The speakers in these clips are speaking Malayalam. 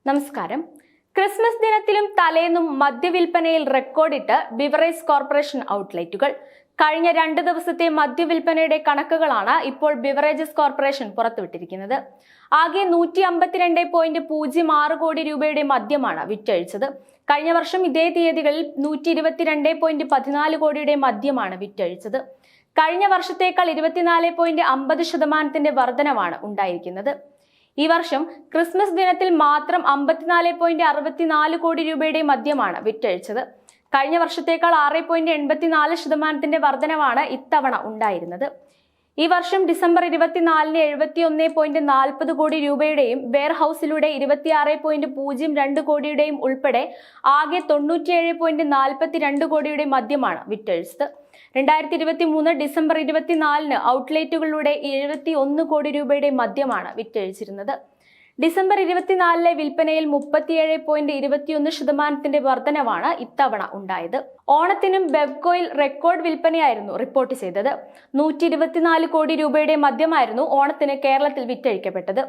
നമസ്കാരം. ക്രിസ്മസ് ദിനത്തിലും തലേന്നും മദ്യവിൽപ്പനയിൽ റെക്കോർഡിട്ട് ബിവറേജ് കോർപ്പറേഷൻ ഔട്ട്ലെറ്റുകൾ. കഴിഞ്ഞ 2 ദിവസത്തെ മദ്യവിൽപ്പനയുടെ കണക്കുകളാണ് ഇപ്പോൾ ബിവറേജസ് കോർപ്പറേഷൻ പുറത്തുവിട്ടിരിക്കുന്നത്. ആകെ 152.06 കോടി രൂപയുടെ മദ്യമാണ് വിറ്റഴിച്ചത്. കഴിഞ്ഞ വർഷം ഇതേ തീയതികളിൽ 122.14 കോടിയുടെ മദ്യമാണ് വിറ്റഴിച്ചത്. കഴിഞ്ഞ വർഷത്തേക്കാൾ 24.50% വർധനവാണ് ഉണ്ടായിരിക്കുന്നത്. ഈ വർഷം ക്രിസ്മസ് ദിനത്തിൽ മാത്രം 54.64 കോടി രൂപയുടെ മദ്യമാണ് വിറ്റഴിച്ചത്. കഴിഞ്ഞ വർഷത്തേക്കാൾ 6.84% വർധനവാണ് ഇത്തവണ ഉണ്ടായിരുന്നത്. ഈ വർഷം ഡിസംബർ 24-ന് 71.40 കോടി രൂപയുടെയും വെയർഹൌസിലൂടെ 26.02 കോടിയുടെയും ഉൾപ്പെടെ ആകെ 97.42 കോടിയുടെ മദ്യമാണ് വിറ്റഴിച്ചത്. 2023 ഡിസംബർ 24-ന് ഔട്ട്ലെറ്റുകളിലൂടെ 71 കോടി രൂപയുടെ മദ്യമാണ് വിറ്റഴിച്ചിരുന്നത്. ഡിസംബർ 24-ലെ വിൽപ്പനയിൽ 37.21% വർധനവാണ് ഇത്തവണ ഉണ്ടായത്. ഓണത്തിനും ബെവ്കോയിൽ റെക്കോർഡ് വിൽപ്പനയായിരുന്നു റിപ്പോർട്ട് ചെയ്തത്. 124 കോടി രൂപയുടെ മദ്യമായിരുന്നു ഓണത്തിന് കേരളത്തിൽ വിറ്റഴിക്കപ്പെട്ടത്.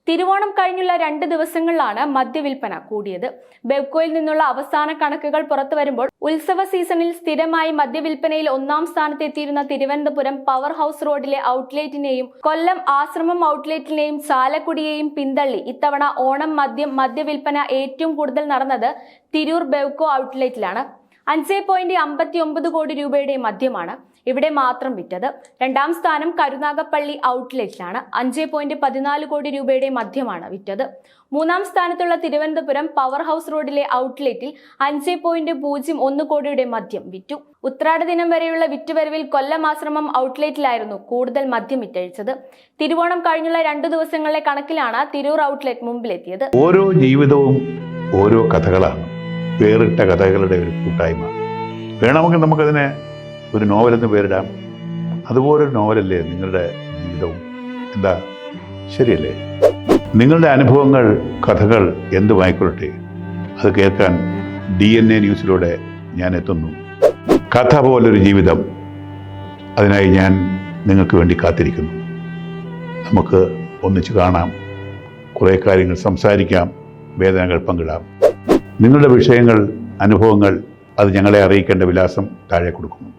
തിരുവോണം കഴിഞ്ഞുള്ള 2 ദിവസങ്ങളിലാണ് മദ്യവിൽപ്പന കൂടിയത്. ബെവ്കോയിൽ നിന്നുള്ള അവസാന കണക്കുകൾ പുറത്തു വരുമ്പോൾ ഉത്സവ സീസണിൽ സ്ഥിരമായി മദ്യവിൽപ്പനയിൽ 1-ാം സ്ഥാനത്തെത്തിയിരുന്ന തിരുവനന്തപുരം പവർ ഹൌസ് റോഡിലെ ഔട്ട്ലെറ്റിനെയും കൊല്ലം ആശ്രമം ഔട്ട്ലെറ്റിനെയും ചാലക്കുടിയെയും പിന്തള്ളി ഇത്തവണ ഓണം മദ്യവിൽപ്പന ഏറ്റവും കൂടുതൽ നടന്നത് തിരൂർ ബെവ്കോ ഔട്ട്ലെറ്റിലാണ്. 5.59 കോടി രൂപയുടെ മദ്യമാണ് ഇവിടെ മാത്രം വിറ്റത്. 2-ാം സ്ഥാനം കരുനാഗപ്പള്ളി ഔട്ട്ലെറ്റിലാണ്. 5.14 കോടി രൂപയുടെ മദ്യമാണ് വിറ്റത്. 3-ാം സ്ഥാനത്തുള്ള തിരുവനന്തപുരം പവർ ഹൌസ് റോഡിലെ ഔട്ട്ലെറ്റിൽ 5.01 കോടിയുടെ മദ്യം വിറ്റു. ഉത്രാട ദിനം വരെയുള്ള വിറ്റുവരവിൽ കൊല്ലം ആശ്രമം ഔട്ട്ലെറ്റിലായിരുന്നു കൂടുതൽ മദ്യം വിറ്റഴിച്ചത്. തിരുവോണം കഴിഞ്ഞുള്ള 2 ദിവസങ്ങളിലെ കണക്കിലാണ് തിരൂർ ഔട്ട്ലെറ്റ് മുമ്പിലെത്തിയത്. ഓരോ ജീവിതവും ഓരോ കഥകളാണ്, വേറിട്ട കഥകളുടെ ഒരു കൂട്ടായ്മ. വേണമെങ്കിൽ നമുക്കതിനെ ഒരു നോവലെന്ന് പേരിടാം. അതുപോലൊരു നോവലല്ലേ നിങ്ങളുടെ ജീവിതവും? എന്താ, ശരിയല്ലേ? നിങ്ങളുടെ അനുഭവങ്ങൾ, കഥകൾ എന്തുമായിക്കൊള്ളട്ടെ, അത് കേൾക്കാൻ DNA ന്യൂസിലൂടെ ഞാൻ എത്തുന്നു. കഥ പോലൊരു ജീവിതം, അതിനായി ഞാൻ നിങ്ങൾക്ക് വേണ്ടി കാത്തിരിക്കുന്നു. നമുക്ക് ഒന്നിച്ച് കാണാം, കുറേ കാര്യങ്ങൾ സംസാരിക്കാം, വേദനകൾ പങ്കിടാം. നിങ്ങളുടെ വിഷയങ്ങൾ, അനുഭവങ്ങൾ അത് ഞങ്ങളെ അറിയിക്കേണ്ട വിലാസം താഴെ കൊടുക്കുന്നു.